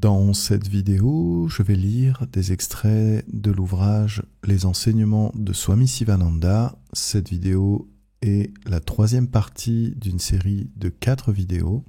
Dans cette vidéo, je vais lire des extraits de l'ouvrage « Les enseignements de Swami Sivananda ». Cette vidéo est la troisième partie d'une série de 4 vidéos.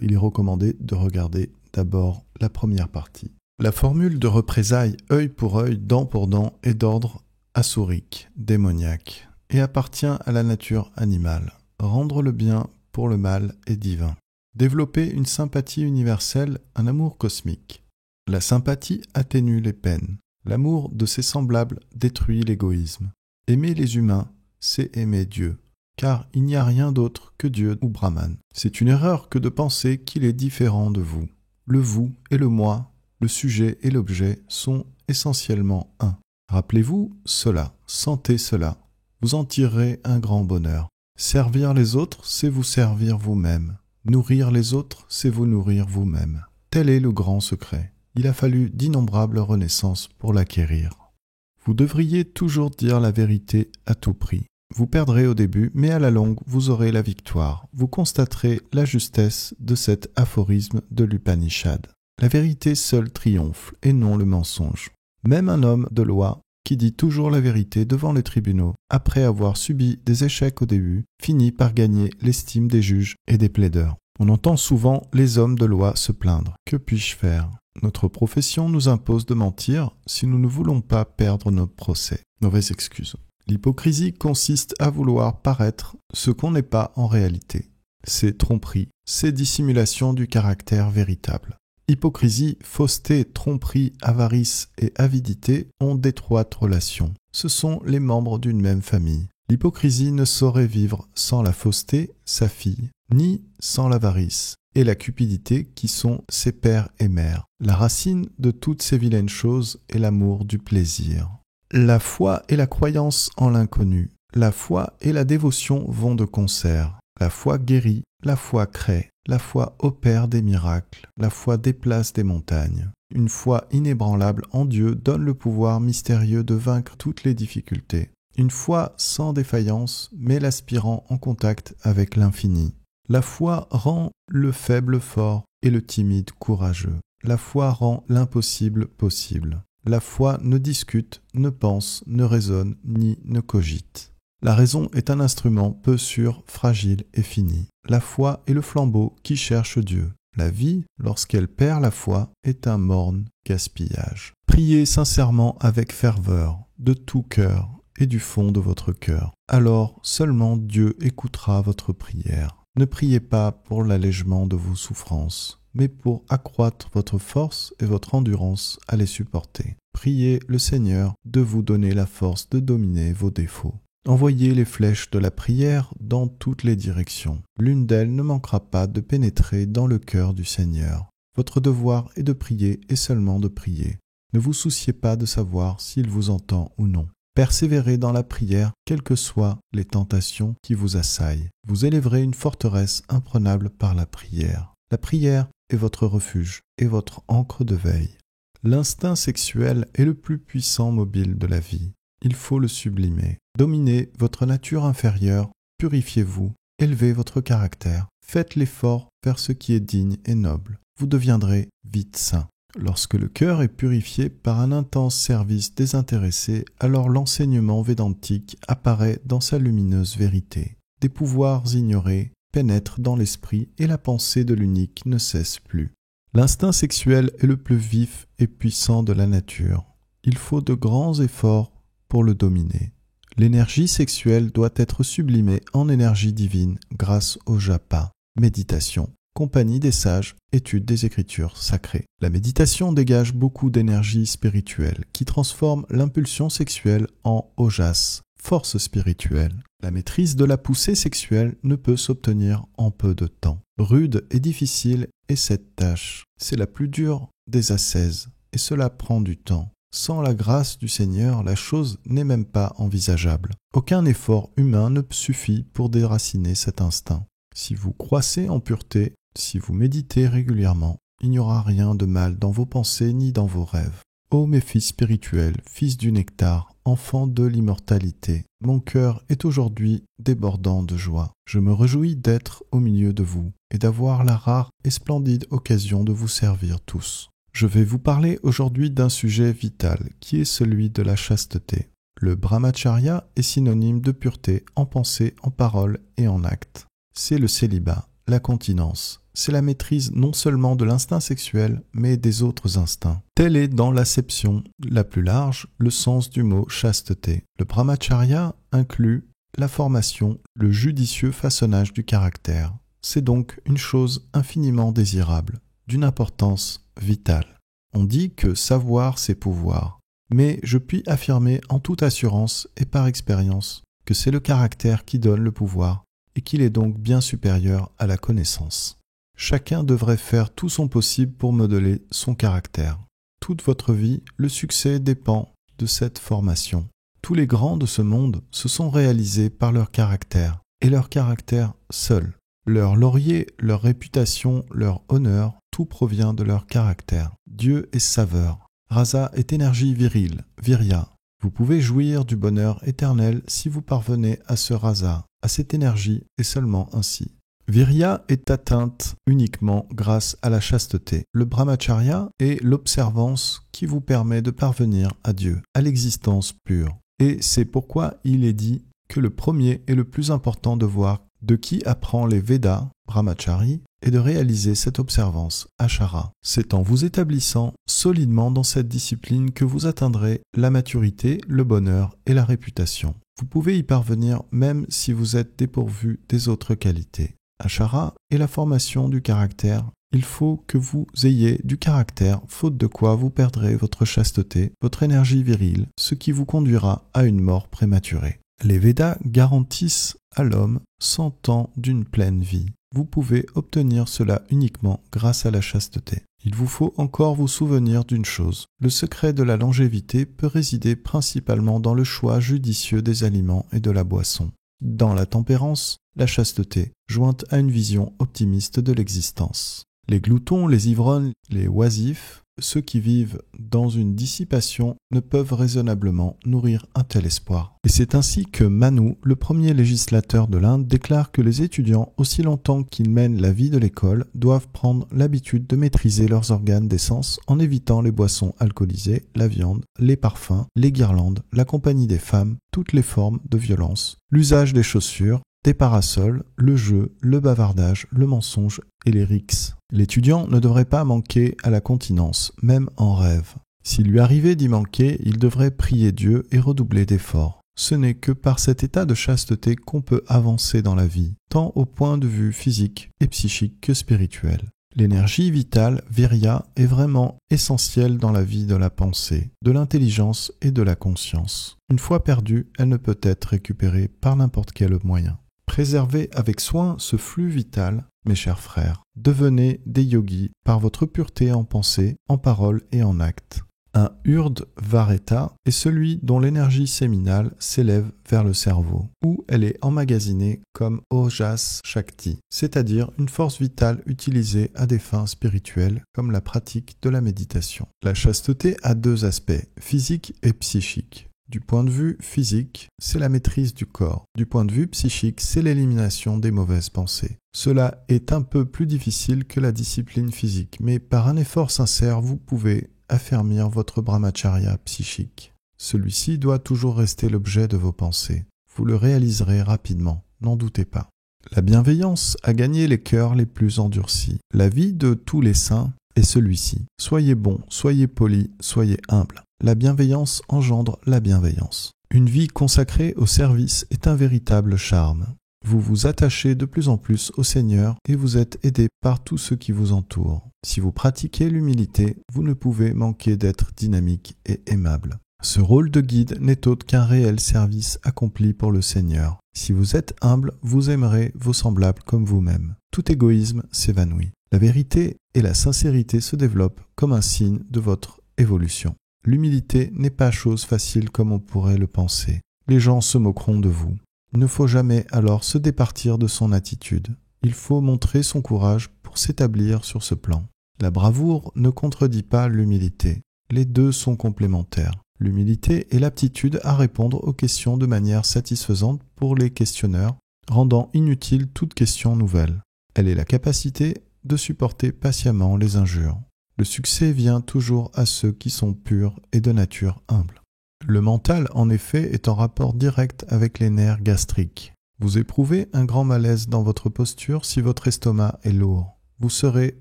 Il est recommandé de regarder d'abord la première partie. La formule de représailles œil pour œil, dent pour dent est d'ordre assourique, démoniaque, et appartient à la nature animale. Rendre le bien pour le mal est divin. Développer une sympathie universelle, un amour cosmique. La sympathie atténue les peines. L'amour de ses semblables détruit l'égoïsme. Aimer les humains, c'est aimer Dieu. Car il n'y a rien d'autre que Dieu ou Brahman. C'est une erreur que de penser qu'il est différent de vous. Le vous et le moi, le sujet et l'objet sont essentiellement un. Rappelez-vous cela, sentez cela. Vous en tirerez un grand bonheur. Servir les autres, c'est vous servir vous-même. Nourrir les autres, c'est vous nourrir vous-même. Tel est le grand secret. Il a fallu d'innombrables renaissances pour l'acquérir. Vous devriez toujours dire la vérité à tout prix. Vous perdrez au début, mais à la longue, vous aurez la victoire. Vous constaterez la justesse de cet aphorisme de l'Upanishad. La vérité seule triomphe, et non le mensonge. Même un homme de loi qui dit toujours la vérité devant les tribunaux, après avoir subi des échecs au début, finit par gagner l'estime des juges et des plaideurs. On entend souvent les hommes de loi se plaindre. Que puis-je faire ? Notre profession nous impose de mentir si nous ne voulons pas perdre notre procès. Mauvaise excuse. L'hypocrisie consiste à vouloir paraître ce qu'on n'est pas en réalité. C'est tromperie, c'est dissimulation du caractère véritable. Hypocrisie, fausseté, tromperie, avarice et avidité ont d'étroites relations. Ce sont les membres d'une même famille. L'hypocrisie ne saurait vivre sans la fausseté, sa fille, ni sans l'avarice et la cupidité qui sont ses pères et mères. La racine de toutes ces vilaines choses est l'amour du plaisir. La foi et la croyance en l'inconnu. La foi et la dévotion vont de concert. La foi guérit, la foi crée. La foi opère des miracles, la foi déplace des montagnes. Une foi inébranlable en Dieu donne le pouvoir mystérieux de vaincre toutes les difficultés. Une foi sans défaillance met l'aspirant en contact avec l'infini. La foi rend le faible fort et le timide courageux. La foi rend l'impossible possible. La foi ne discute, ne pense, ne raisonne, ni ne cogite. La raison est un instrument peu sûr, fragile et fini. La foi est le flambeau qui cherche Dieu. La vie, lorsqu'elle perd la foi, est un morne gaspillage. Priez sincèrement avec ferveur, de tout cœur et du fond de votre cœur. Alors seulement Dieu écoutera votre prière. Ne priez pas pour l'allègement de vos souffrances, mais pour accroître votre force et votre endurance à les supporter. Priez le Seigneur de vous donner la force de dominer vos défauts. Envoyez les flèches de la prière dans toutes les directions. L'une d'elles ne manquera pas de pénétrer dans le cœur du Seigneur. Votre devoir est de prier et seulement de prier. Ne vous souciez pas de savoir s'il vous entend ou non. Persévérez dans la prière, quelles que soient les tentations qui vous assaillent. Vous élèverez une forteresse imprenable par la prière. La prière est votre refuge et votre ancre de veille. L'instinct sexuel est le plus puissant mobile de la vie. Il faut le sublimer. Dominez votre nature inférieure, purifiez-vous, élevez votre caractère, faites l'effort vers ce qui est digne et noble. Vous deviendrez vite saint. Lorsque le cœur est purifié par un intense service désintéressé, alors l'enseignement védantique apparaît dans sa lumineuse vérité. Des pouvoirs ignorés pénètrent dans l'esprit et la pensée de l'unique ne cesse plus. L'instinct sexuel est le plus vif et puissant de la nature. Il faut de grands efforts pour le dominer. L'énergie sexuelle doit être sublimée en énergie divine grâce au japa, méditation, compagnie des sages, étude des écritures sacrées. La méditation dégage beaucoup d'énergie spirituelle qui transforme l'impulsion sexuelle en ojas, force spirituelle. La maîtrise de la poussée sexuelle ne peut s'obtenir en peu de temps. Rude et difficile est cette tâche. C'est la plus dure des ascèses et cela prend du temps. Sans la grâce du Seigneur, la chose n'est même pas envisageable. Aucun effort humain ne suffit pour déraciner cet instinct. Si vous croissez en pureté, si vous méditez régulièrement, il n'y aura rien de mal dans vos pensées ni dans vos rêves. Ô mes fils spirituels, fils du nectar, enfants de l'immortalité, mon cœur est aujourd'hui débordant de joie. Je me réjouis d'être au milieu de vous et d'avoir la rare et splendide occasion de vous servir tous. Je vais vous parler aujourd'hui d'un sujet vital qui est celui de la chasteté. Le brahmacharya est synonyme de pureté en pensée, en parole et en acte. C'est le célibat, la continence. C'est la maîtrise non seulement de l'instinct sexuel, mais des autres instincts. Tel est dans l'acception la plus large le sens du mot chasteté. Le brahmacharya inclut la formation, le judicieux façonnage du caractère. C'est donc une chose infiniment désirable, d'une importance vitale. On dit que savoir, c'est pouvoir. Mais je puis affirmer en toute assurance et par expérience que c'est le caractère qui donne le pouvoir et qu'il est donc bien supérieur à la connaissance. Chacun devrait faire tout son possible pour modeler son caractère. Toute votre vie, le succès dépend de cette formation. Tous les grands de ce monde se sont réalisés par leur caractère, et leur caractère seul. Leur laurier, leur réputation, leur honneur, tout provient de leur caractère. Dieu est saveur. Rasa est énergie virile, virya. Vous pouvez jouir du bonheur éternel si vous parvenez à ce rasa, à cette énergie, et seulement ainsi. Virya est atteinte uniquement grâce à la chasteté. Le brahmacharya est l'observance qui vous permet de parvenir à Dieu, à l'existence pure. Et c'est pourquoi il est dit que le premier et le plus important devoir de qui apprend les Védas, brahmachari, est de réaliser cette observance, achara. C'est en vous établissant solidement dans cette discipline que vous atteindrez la maturité, le bonheur et la réputation. Vous pouvez y parvenir même si vous êtes dépourvu des autres qualités. Achara est la formation du caractère. Il faut que vous ayez du caractère, faute de quoi vous perdrez votre chasteté, votre énergie virile, ce qui vous conduira à une mort prématurée. Les Védas garantissent à l'homme 100 ans d'une pleine vie. Vous pouvez obtenir cela uniquement grâce à la chasteté. Il vous faut encore vous souvenir d'une chose. Le secret de la longévité peut résider principalement dans le choix judicieux des aliments et de la boisson. Dans la tempérance, la chasteté, jointe à une vision optimiste de l'existence. Les gloutons, les ivrognes, les oisifs, ceux qui vivent dans une dissipation ne peuvent raisonnablement nourrir un tel espoir. Et c'est ainsi que Manu, le premier législateur de l'Inde, déclare que les étudiants, aussi longtemps qu'ils mènent la vie de l'école, doivent prendre l'habitude de maîtriser leurs organes des sens en évitant les boissons alcoolisées, la viande, les parfums, les guirlandes, la compagnie des femmes, toutes les formes de violence, l'usage des chaussures, des parasols, le jeu, le bavardage, le mensonge et les rixes. L'étudiant ne devrait pas manquer à la continence, même en rêve. S'il lui arrivait d'y manquer, il devrait prier Dieu et redoubler d'efforts. Ce n'est que par cet état de chasteté qu'on peut avancer dans la vie, tant au point de vue physique et psychique que spirituel. L'énergie vitale, virya, est vraiment essentielle dans la vie de la pensée, de l'intelligence et de la conscience. Une fois perdue, elle ne peut être récupérée par n'importe quel moyen. Préservez avec soin ce flux vital, mes chers frères. Devenez des yogis par votre pureté en pensée, en parole et en acte. Un urdhvareta est celui dont l'énergie séminale s'élève vers le cerveau, où elle est emmagasinée comme ojas shakti, c'est-à-dire une force vitale utilisée à des fins spirituelles, comme la pratique de la méditation. La chasteté a deux aspects, physique et psychique. Du point de vue physique, c'est la maîtrise du corps. Du point de vue psychique, c'est l'élimination des mauvaises pensées. Cela est un peu plus difficile que la discipline physique, mais par un effort sincère, vous pouvez affermir votre brahmacharya psychique. Celui-ci doit toujours rester l'objet de vos pensées. Vous le réaliserez rapidement, n'en doutez pas. La bienveillance a gagné les cœurs les plus endurcis. La vie de tous les saints est celui-ci. Soyez bons, soyez polis, soyez humbles. La bienveillance engendre la bienveillance. Une vie consacrée au service est un véritable charme. Vous vous attachez de plus en plus au Seigneur et vous êtes aidé par tous ceux qui vous entourent. Si vous pratiquez l'humilité, vous ne pouvez manquer d'être dynamique et aimable. Ce rôle de guide n'est autre qu'un réel service accompli pour le Seigneur. Si vous êtes humble, vous aimerez vos semblables comme vous-même. Tout égoïsme s'évanouit. La vérité et la sincérité se développent comme un signe de votre évolution. L'humilité n'est pas chose facile comme on pourrait le penser. Les gens se moqueront de vous. Il ne faut jamais alors se départir de son attitude. Il faut montrer son courage pour s'établir sur ce plan. La bravoure ne contredit pas l'humilité. Les deux sont complémentaires. L'humilité est l'aptitude à répondre aux questions de manière satisfaisante pour les questionneurs, rendant inutile toute question nouvelle. Elle est la capacité de supporter patiemment les injures. Le succès vient toujours à ceux qui sont purs et de nature humble. Le mental, en effet, est en rapport direct avec les nerfs gastriques. Vous éprouvez un grand malaise dans votre posture si votre estomac est lourd. Vous serez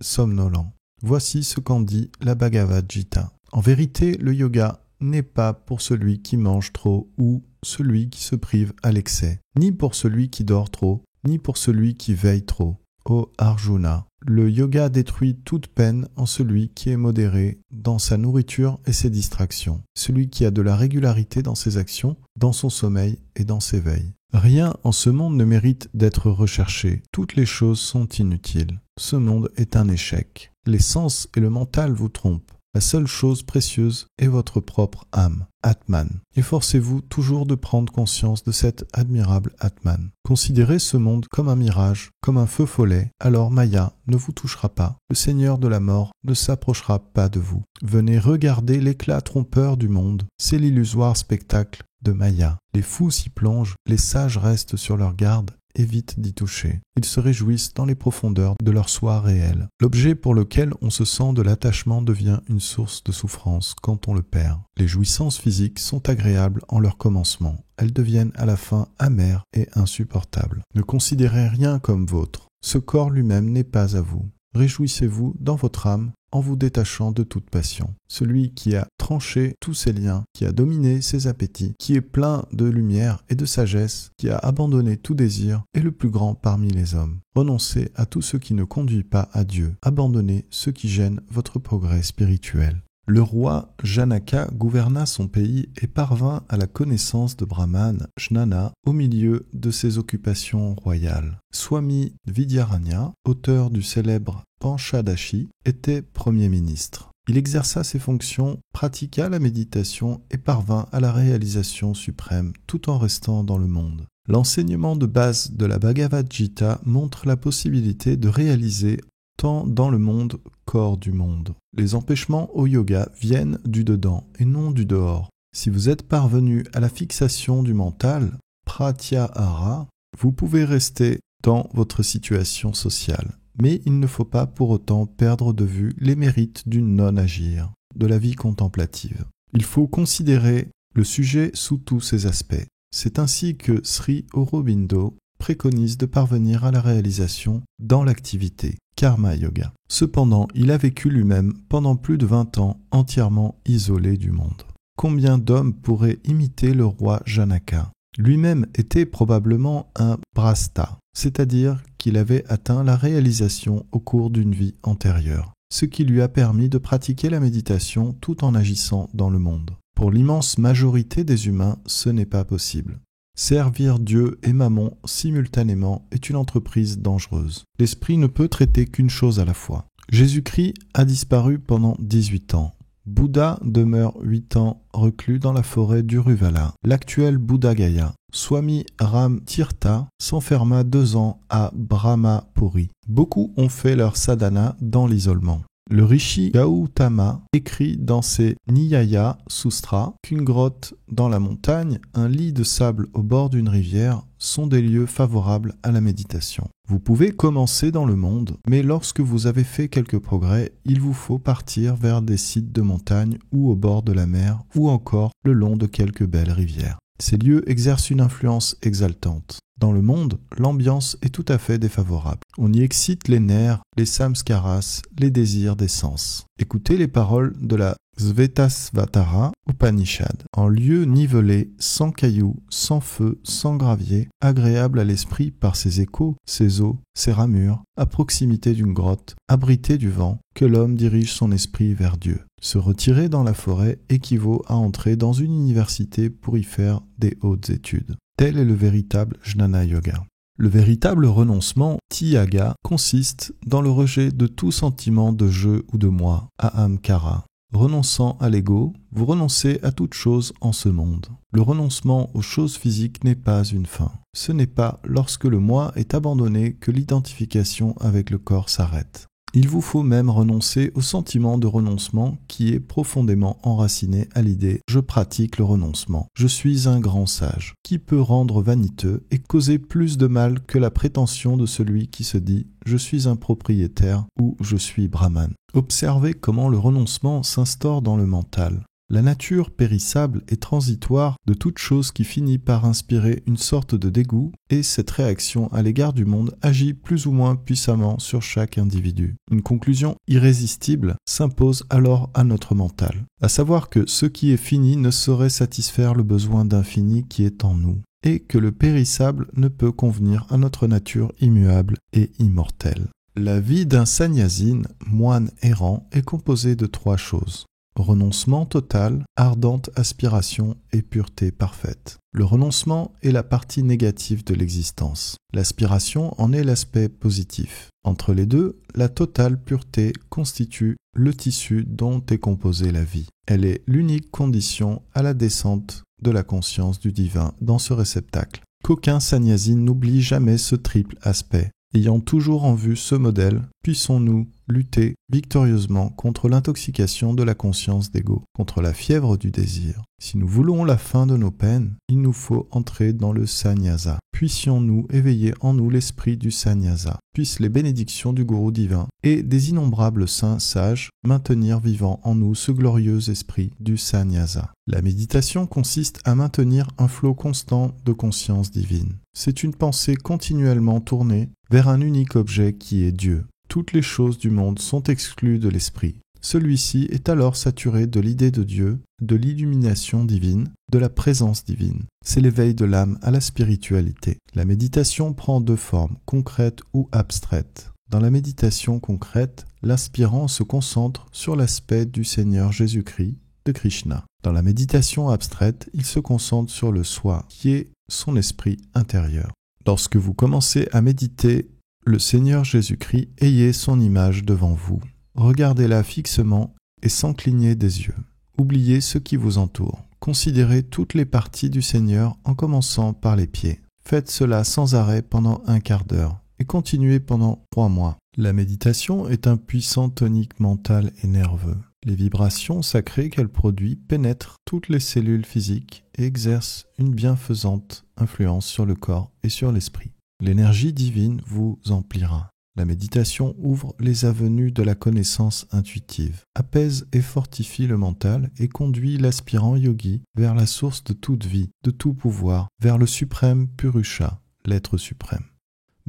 somnolent. Voici ce qu'en dit la Bhagavad Gita. En vérité, le yoga n'est pas pour celui qui mange trop ou celui qui se prive à l'excès, ni pour celui qui dort trop, ni pour celui qui veille trop. Ô Arjuna, le yoga détruit toute peine en celui qui est modéré dans sa nourriture et ses distractions, celui qui a de la régularité dans ses actions, dans son sommeil et dans ses veilles. Rien en ce monde ne mérite d'être recherché, toutes les choses sont inutiles. Ce monde est un échec. Les sens et le mental vous trompent. La seule chose précieuse est votre propre âme, Atman. Efforcez-vous toujours de prendre conscience de cet admirable Atman. Considérez ce monde comme un mirage, comme un feu follet, alors Maya ne vous touchera pas. Le Seigneur de la mort ne s'approchera pas de vous. Venez regarder l'éclat trompeur du monde. C'est l'illusoire spectacle de Maya. Les fous s'y plongent, les sages restent sur leur garde, évitent d'y toucher. Ils se réjouissent dans les profondeurs de leur soi réel. L'objet pour lequel on se sent de l'attachement devient une source de souffrance quand on le perd. Les jouissances physiques sont agréables en leur commencement. Elles deviennent à la fin amères et insupportables. Ne considérez rien comme vôtre. Ce corps lui-même n'est pas à vous. Réjouissez-vous dans votre âme en vous détachant de toute passion. Celui qui a tranché tous ses liens, qui a dominé ses appétits, qui est plein de lumière et de sagesse, qui a abandonné tout désir, est le plus grand parmi les hommes. Renoncez à tout ce qui ne conduit pas à Dieu. Abandonnez ce qui gêne votre progrès spirituel. Le roi Janaka gouverna son pays et parvint à la connaissance de Brahman, Jnana, au milieu de ses occupations royales. Swami Vidyaranya, auteur du célèbre Panchadashi, était Premier ministre. Il exerça ses fonctions, pratiqua la méditation et parvint à la réalisation suprême tout en restant dans le monde. L'enseignement de base de la Bhagavad Gita montre la possibilité de réaliser tant dans le monde qu'hors du monde. Les empêchements au yoga viennent du dedans et non du dehors. Si vous êtes parvenu à la fixation du mental, pratyahara, vous pouvez rester dans votre situation sociale. Mais il ne faut pas pour autant perdre de vue les mérites du non-agir, de la vie contemplative. Il faut considérer le sujet sous tous ses aspects. C'est ainsi que Sri Aurobindo préconise de parvenir à la réalisation dans l'activité, Karma Yoga. Cependant, il a vécu lui-même pendant plus de 20 ans entièrement isolé du monde. Combien d'hommes pourraient imiter le roi Janaka? Lui-même était probablement un brahsta, c'est-à-dire qu'il avait atteint la réalisation au cours d'une vie antérieure, ce qui lui a permis de pratiquer la méditation tout en agissant dans le monde. Pour l'immense majorité des humains, ce n'est pas possible. Servir Dieu et Mammon simultanément est une entreprise dangereuse. L'esprit ne peut traiter qu'une chose à la fois. Jésus-Christ a disparu pendant 18 ans. Bouddha demeure 8 ans reclus dans la forêt d'Uruvala. L'actuel Bouddha Gaya, Swami Ram Tirtha, s'enferma 2 ans à Brahmapuri. Beaucoup ont fait leur sadhana dans l'isolement. Le rishi Gautama écrit dans ses Niyaya Sustra qu'une grotte dans la montagne, un lit de sable au bord d'une rivière sont des lieux favorables à la méditation. Vous pouvez commencer dans le monde, mais lorsque vous avez fait quelques progrès, il vous faut partir vers des sites de montagne ou au bord de la mer ou encore le long de quelques belles rivières. Ces lieux exercent une influence exaltante. Dans le monde, l'ambiance est tout à fait défavorable. On y excite les nerfs, les samskaras, les désirs des sens. Écoutez les paroles de la Svetasvatara Upanishad. En lieu nivelé, sans cailloux, sans feu, sans gravier, agréable à l'esprit par ses échos, ses eaux, ses ramures, à proximité d'une grotte, abrité du vent, que l'homme dirige son esprit vers Dieu. Se retirer dans la forêt équivaut à entrer dans une université pour y faire des hautes études. Tel est le véritable Jnana Yoga. Le véritable renoncement, Tyaga, consiste dans le rejet de tout sentiment de je ou de moi, ahamkara. Renonçant à l'ego, vous renoncez à toute chose en ce monde. Le renoncement aux choses physiques n'est pas une fin. Ce n'est pas lorsque le moi est abandonné que l'identification avec le corps s'arrête. Il vous faut même renoncer au sentiment de renoncement qui est profondément enraciné à l'idée « je pratique le renoncement, je suis un grand sage », qui peut rendre vaniteux et causer plus de mal que la prétention de celui qui se dit « je suis un propriétaire » ou « je suis brahman ». Observez comment le renoncement s'instaure dans le mental. La nature périssable et transitoire de toute chose qui finit par inspirer une sorte de dégoût, et cette réaction à l'égard du monde agit plus ou moins puissamment sur chaque individu. Une conclusion irrésistible s'impose alors à notre mental, à savoir que ce qui est fini ne saurait satisfaire le besoin d'infini qui est en nous, et que le périssable ne peut convenir à notre nature immuable et immortelle. La vie d'un sannyasine, moine errant, est composée de 3 choses. Renoncement total, ardente aspiration et pureté parfaite. Le renoncement est la partie négative de l'existence. L'aspiration en est l'aspect positif. Entre les deux, la totale pureté constitue le tissu dont est composée la vie. Elle est l'unique condition à la descente de la conscience du divin dans ce réceptacle. Qu'aucun sannyasine n'oublie jamais ce triple aspect. Ayant toujours en vue ce modèle, puissons-nous lutter victorieusement contre l'intoxication de la conscience d'ego, contre la fièvre du désir. Si nous voulons la fin de nos peines, il nous faut entrer dans le sannyasa. Puissions-nous éveiller en nous l'esprit du sannyasa. Puissent les bénédictions du gourou divin et des innombrables saints sages maintenir vivant en nous ce glorieux esprit du sannyasa. La méditation consiste à maintenir un flot constant de conscience divine. C'est une pensée continuellement tournée vers un unique objet qui est Dieu. Toutes les choses du monde sont exclues de l'esprit. Celui-ci est alors saturé de l'idée de Dieu, de l'illumination divine, de la présence divine. C'est l'éveil de l'âme à la spiritualité. La méditation prend 2 formes, concrètes ou abstraites. Dans la méditation concrète, l'aspirant se concentre sur l'aspect du Seigneur Jésus-Christ, de Krishna. Dans la méditation abstraite, il se concentre sur le soi, qui est son esprit intérieur. Lorsque vous commencez à méditer le Seigneur Jésus-Christ, ayez son image devant vous. Regardez-la fixement et sans cligner des yeux. Oubliez ce qui vous entoure. Considérez toutes les parties du Seigneur en commençant par les pieds. Faites cela sans arrêt pendant 1/4 d'heure et continuez pendant 3 mois. La méditation est un puissant tonique mental et nerveux. Les vibrations sacrées qu'elle produit pénètrent toutes les cellules physiques et exercent une bienfaisante influence sur le corps et sur l'esprit. L'énergie divine vous emplira. La méditation ouvre les avenues de la connaissance intuitive, apaise et fortifie le mental et conduit l'aspirant yogi vers la source de toute vie, de tout pouvoir, vers le suprême Purusha, l'être suprême.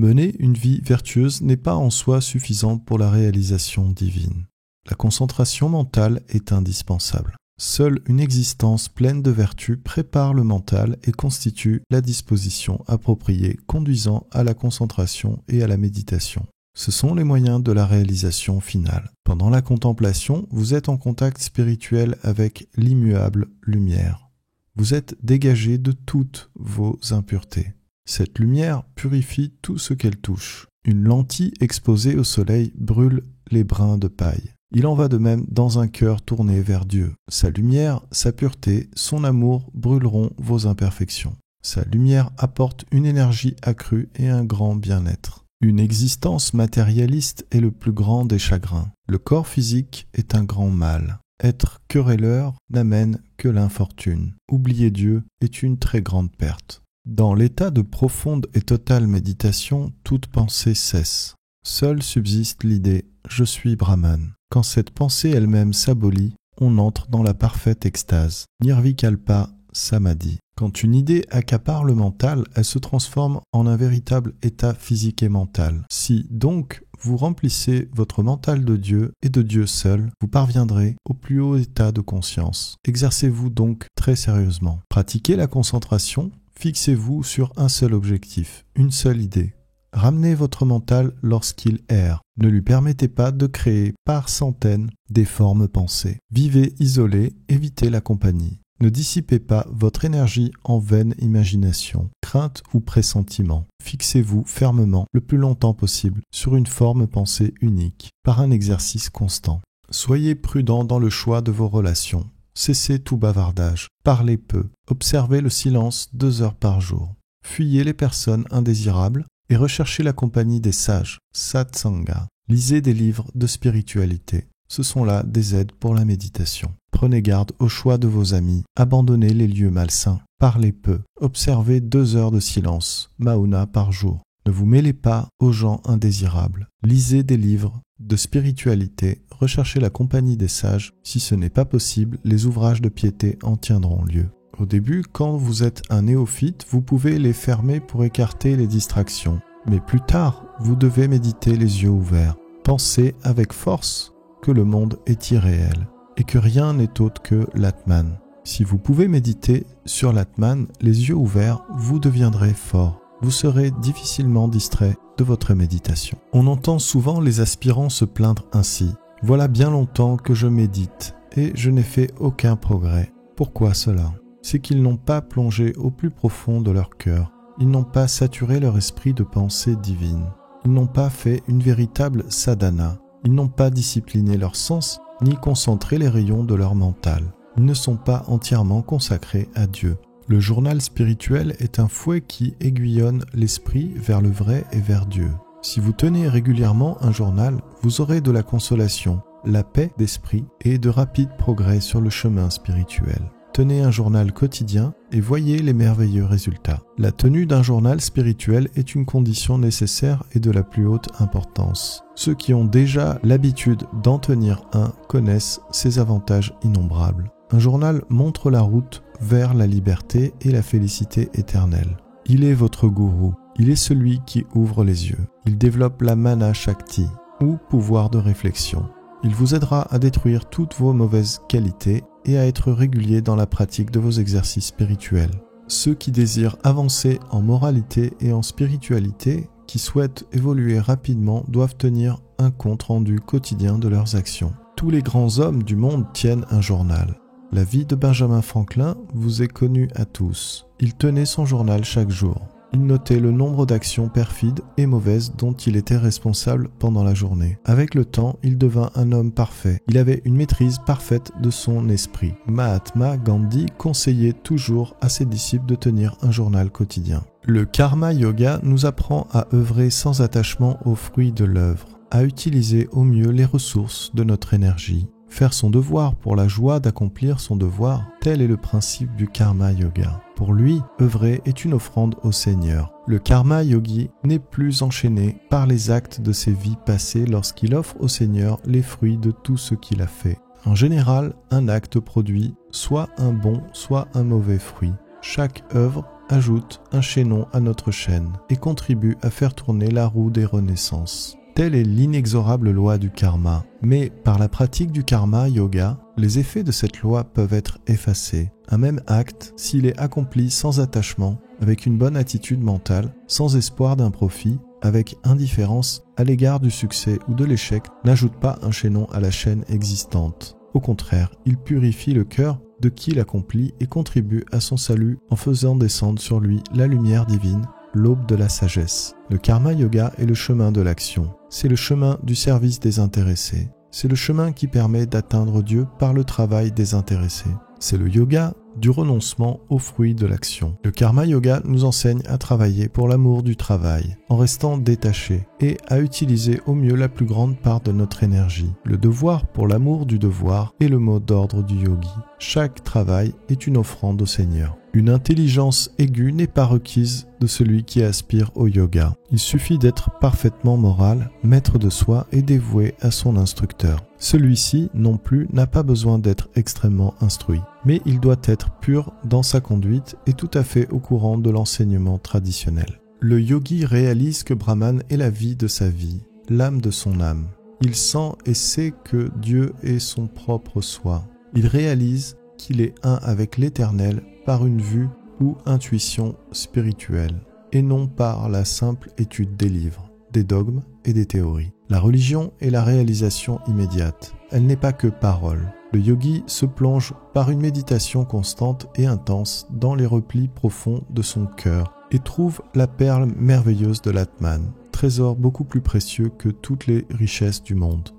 Mener une vie vertueuse n'est pas en soi suffisant pour la réalisation divine. La concentration mentale est indispensable. Seule une existence pleine de vertu prépare le mental et constitue la disposition appropriée conduisant à la concentration et à la méditation. Ce sont les moyens de la réalisation finale. Pendant la contemplation, vous êtes en contact spirituel avec l'immuable lumière. Vous êtes dégagé de toutes vos impuretés. Cette lumière purifie tout ce qu'elle touche. Une lentille exposée au soleil brûle les brins de paille. Il en va de même dans un cœur tourné vers Dieu. Sa lumière, sa pureté, son amour brûleront vos imperfections. Sa lumière apporte une énergie accrue et un grand bien-être. Une existence matérialiste est le plus grand des chagrins. Le corps physique est un grand mal. Être querelleur n'amène que l'infortune. Oublier Dieu est une très grande perte. Dans l'état de profonde et totale méditation, toute pensée cesse. Seule subsiste l'idée « je suis Brahman ». Quand cette pensée elle-même s'abolit, on entre dans la parfaite extase. Nirvikalpa Samadhi. Quand une idée accapare le mental, elle se transforme en un véritable état physique et mental. Si, donc, vous remplissez votre mental de Dieu et de Dieu seul, vous parviendrez au plus haut état de conscience. Exercez-vous donc très sérieusement. Pratiquez la concentration, fixez-vous sur un seul objectif, une seule idée. Ramenez votre mental lorsqu'il erre. Ne lui permettez pas de créer par centaines des formes pensées. Vivez isolé, évitez la compagnie. Ne dissipez pas votre énergie en vaine imagination, crainte ou pressentiment. Fixez-vous fermement le plus longtemps possible sur une forme pensée unique, par un exercice constant. Soyez prudent dans le choix de vos relations. Cessez tout bavardage. Parlez peu. Observez le silence 2 heures par jour. Fuyez les personnes indésirables et recherchez la compagnie des sages, satsanga. Lisez des livres de spiritualité. Ce sont là des aides pour la méditation. Prenez garde au choix de vos amis. Abandonnez les lieux malsains. Parlez peu. Observez 2 heures de silence, Mauna par jour. Ne vous mêlez pas aux gens indésirables. Lisez des livres de spiritualité. Recherchez la compagnie des sages. Si ce n'est pas possible, les ouvrages de piété en tiendront lieu. Au début, quand vous êtes un néophyte, vous pouvez les fermer pour écarter les distractions. Mais plus tard, vous devez méditer les yeux ouverts. Pensez avec force que le monde est irréel et que rien n'est autre que l'Atman. Si vous pouvez méditer sur l'Atman, les yeux ouverts, vous deviendrez fort. Vous serez difficilement distrait de votre méditation. On entend souvent les aspirants se plaindre ainsi. « Voilà bien longtemps que je médite et je n'ai fait aucun progrès. » Pourquoi cela ? C'est qu'ils n'ont pas plongé au plus profond de leur cœur. Ils n'ont pas saturé leur esprit de pensée divine. Ils n'ont pas fait une véritable sadhana. Ils n'ont pas discipliné leurs sens ni concentré les rayons de leur mental. Ils ne sont pas entièrement consacrés à Dieu. Le journal spirituel est un fouet qui aiguillonne l'esprit vers le vrai et vers Dieu. Si vous tenez régulièrement un journal, vous aurez de la consolation, la paix d'esprit et de rapides progrès sur le chemin spirituel. Tenez un journal quotidien et voyez les merveilleux résultats. La tenue d'un journal spirituel est une condition nécessaire et de la plus haute importance. Ceux qui ont déjà l'habitude d'en tenir un connaissent ses avantages innombrables. Un journal montre la route vers la liberté et la félicité éternelle. Il est votre gourou. Il est celui qui ouvre les yeux. Il développe la mana shakti, ou pouvoir de réflexion. Il vous aidera à détruire toutes vos mauvaises qualités et à être régulier dans la pratique de vos exercices spirituels. Ceux qui désirent avancer en moralité et en spiritualité, qui souhaitent évoluer rapidement, doivent tenir un compte rendu quotidien de leurs actions. Tous les grands hommes du monde tiennent un journal. La vie de Benjamin Franklin vous est connue à tous. Il tenait son journal chaque jour. Il notait le nombre d'actions perfides et mauvaises dont il était responsable pendant la journée. Avec le temps, il devint un homme parfait. Il avait une maîtrise parfaite de son esprit. Mahatma Gandhi conseillait toujours à ses disciples de tenir un journal quotidien. Le Karma Yoga nous apprend à œuvrer sans attachement aux fruits de l'œuvre, à utiliser au mieux les ressources de notre énergie. Faire son devoir pour la joie d'accomplir son devoir, tel est le principe du Karma Yoga. Pour lui, œuvrer est une offrande au Seigneur. Le Karma Yogi n'est plus enchaîné par les actes de ses vies passées lorsqu'il offre au Seigneur les fruits de tout ce qu'il a fait. En général, un acte produit soit un bon, soit un mauvais fruit. Chaque œuvre ajoute un chaînon à notre chaîne et contribue à faire tourner la roue des renaissances. Telle est l'inexorable loi du karma. Mais par la pratique du karma yoga, les effets de cette loi peuvent être effacés. Un même acte, s'il est accompli sans attachement, avec une bonne attitude mentale, sans espoir d'un profit, avec indifférence à l'égard du succès ou de l'échec, n'ajoute pas un chaînon à la chaîne existante. Au contraire, il purifie le cœur de qui l'accomplit et contribue à son salut en faisant descendre sur lui la lumière divine, l'aube de la sagesse. Le karma yoga est le chemin de l'action. C'est le chemin du service désintéressé. C'est le chemin qui permet d'atteindre Dieu par le travail désintéressé. C'est le yoga du renoncement aux fruits de l'action. Le karma yoga nous enseigne à travailler pour l'amour du travail, en restant détaché, et à utiliser au mieux la plus grande part de notre énergie. Le devoir pour l'amour du devoir est le mot d'ordre du yogi. Chaque travail est une offrande au Seigneur. Une intelligence aiguë n'est pas requise de celui qui aspire au yoga. Il suffit d'être parfaitement moral, maître de soi et dévoué à son instructeur. Celui-ci, non plus, n'a pas besoin d'être extrêmement instruit, mais il doit être pur dans sa conduite et tout à fait au courant de l'enseignement traditionnel. Le yogi réalise que Brahman est la vie de sa vie, l'âme de son âme. Il sent et sait que Dieu est son propre soi. Il réalise qu'il est un avec l'Éternel par une vue ou intuition spirituelle, et non par la simple étude des livres, des dogmes et des théories. La religion est la réalisation immédiate. Elle n'est pas que parole. Le yogi se plonge par une méditation constante et intense dans les replis profonds de son cœur et trouve la perle merveilleuse de l'Atman, trésor beaucoup plus précieux que toutes les richesses du monde.